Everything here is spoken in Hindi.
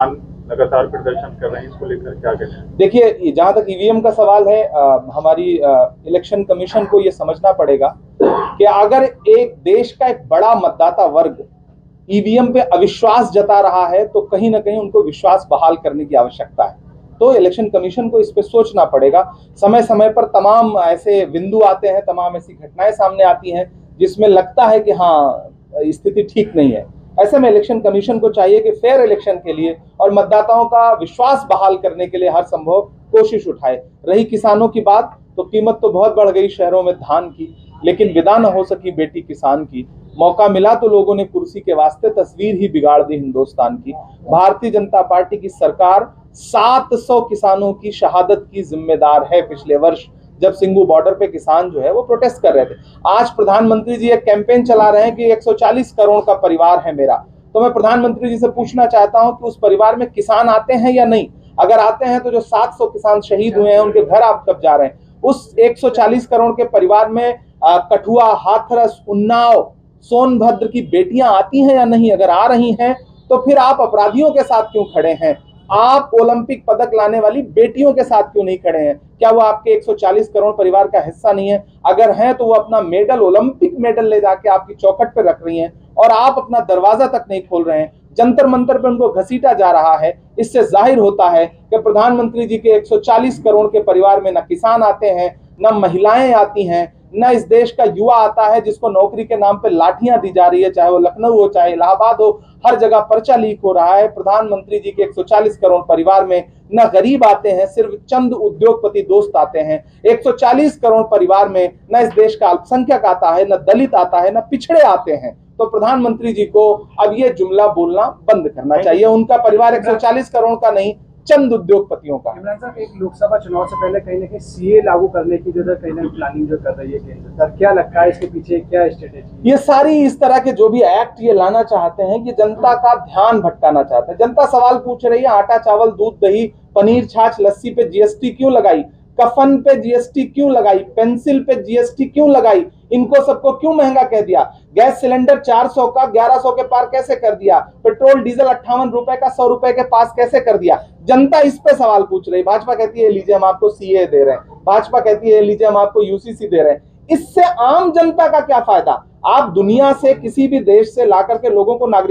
लगातार प्रदर्शन कर रहे हैं, इसको लेकर क्या कहते हैं? देखिए, जहां तक ईवीएम का सवाल है, हमारी इलेक्शन कमीशन को ये समझना पड़ेगा कि अगर एक देश का एक बड़ा मतदाता वर्ग ईवीएम पे अविश्वास जता रहा है तो कहीं ना कहीं उनको विश्वास बहाल करने की आवश्यकता है। तो इलेक्शन कमीशन को इस पे सोचना पड़ेगा। समय समय पर तमाम ऐसे बिंदु आते हैं, तमाम ऐसी घटनाएं सामने आती हैं जिसमें लगता है कि हाँ, स्थिति ठीक नहीं है। ऐसे में इलेक्शन कमीशन को चाहिए कि फेयर इलेक्शन के लिए और मतदाताओं का विश्वास बहाल करने के लिए हर संभव कोशिश उठाए। रही किसानों की बात, तो कीमत तो बहुत बढ़ गई शहरों में धान की, लेकिन विदा न हो सकी बेटी किसान की। मौका मिला तो लोगों ने कुर्सी के वास्ते तस्वीर ही बिगाड़ दी हिंदुस्तान की। भारतीय जनता पार्टी की सरकार 700 किसानों की शहादत की जिम्मेदार है। पिछले वर्ष जब सिंगू बॉर्डर पे किसान जो है वो प्रोटेस्ट कर रहे थे, आज प्रधानमंत्री जी एक कैंपेन चला रहे हैं कि 140 करोड़ का परिवार है मेरा। तो मैं प्रधानमंत्री जी से पूछना चाहता हूं कि उस परिवार में किसान आते हैं या नहीं? अगर आते हैं तो जो 700 किसान शहीद हुए हैं उनके घर आप कब जा रहे हैं? उस 140 करोड़ के परिवार में कठुआ, हाथरस, उन्नाव, सोनभद्र की बेटियां आती हैं या नहीं? अगर आ रही हैं तो फिर आप अपराधियों के साथ क्यों खड़े हैं? आप ओलंपिक पदक लाने वाली बेटियों के साथ क्यों नहीं खड़े हैं? क्या वो आपके 140 करोड़ परिवार का हिस्सा नहीं है? अगर हैं तो वो अपना मेडल, ओलंपिक मेडल ले जाके आपकी चौखट पे रख रही हैं और आप अपना दरवाजा तक नहीं खोल रहे हैं। जंतर मंतर पे उनको घसीटा जा रहा है। इससे जाहिर होता है कि प्रधानमंत्री जी के 140 करोड़ के परिवार में न किसान आते हैं, न महिलाएं आती हैं, न इस देश का युवा आता है जिसको नौकरी के नाम पे लाठियां दी जा रही है, चाहे वो लखनऊ हो, चाहे इलाहाबाद हो, हर जगह पर्चा लीक हो रहा है। प्रधानमंत्री जी के 140 करोड़ परिवार में न गरीब आते हैं, सिर्फ चंद उद्योगपति दोस्त आते हैं। 140 करोड़ परिवार में न इस देश का अल्पसंख्यक आता है, न दलित आता है, न पिछड़े आते हैं। तो प्रधानमंत्री जी को अब ये जुमला बोलना बंद करना चाहिए। उनका परिवार 140 करोड़ का नहीं, चंद उद्योगपतियों का। इमरान साहब, एक लोकसभा चुनाव से पहले कहीं ना कहीं सीए लागू करने की जो कहीं ना प्लानिंग जो कर रही है केंद्र सरकार, क्या लगता है इसके पीछे क्या स्ट्रेटेजी? ये सारी इस तरह के जो भी एक्ट ये लाना चाहते हैं, ये जनता का ध्यान भटकाना चाहते हैं। जनता सवाल पूछ रही है, आटा, चावल, दूध, दही, पनीर, छाछ, लस्सी पे जीएसटी क्यों लगाई? कफन पे जीएसटी क्यों लगाई? पेंसिल पे जीएसटी क्यों लगाई? इनको सबको क्यों महंगा कह दिया? गैस सिलेंडर 400 का 1100 के पार कैसे कर दिया? पेट्रोल डीजल 58 रुपए का 100 रुपए के पास कैसे कर दिया? जनता इस पे सवाल पूछ रही है। भाजपा कहती है लीजिए हम आपको सीए दे रहे हैं, भाजपा कहती है लीजिए हम आपको यूसीसी दे रहे हैं। इससे आम जनता का क्या फायदा? आप दुनिया से किसी भी देश से ला करके लोगों को नागरिक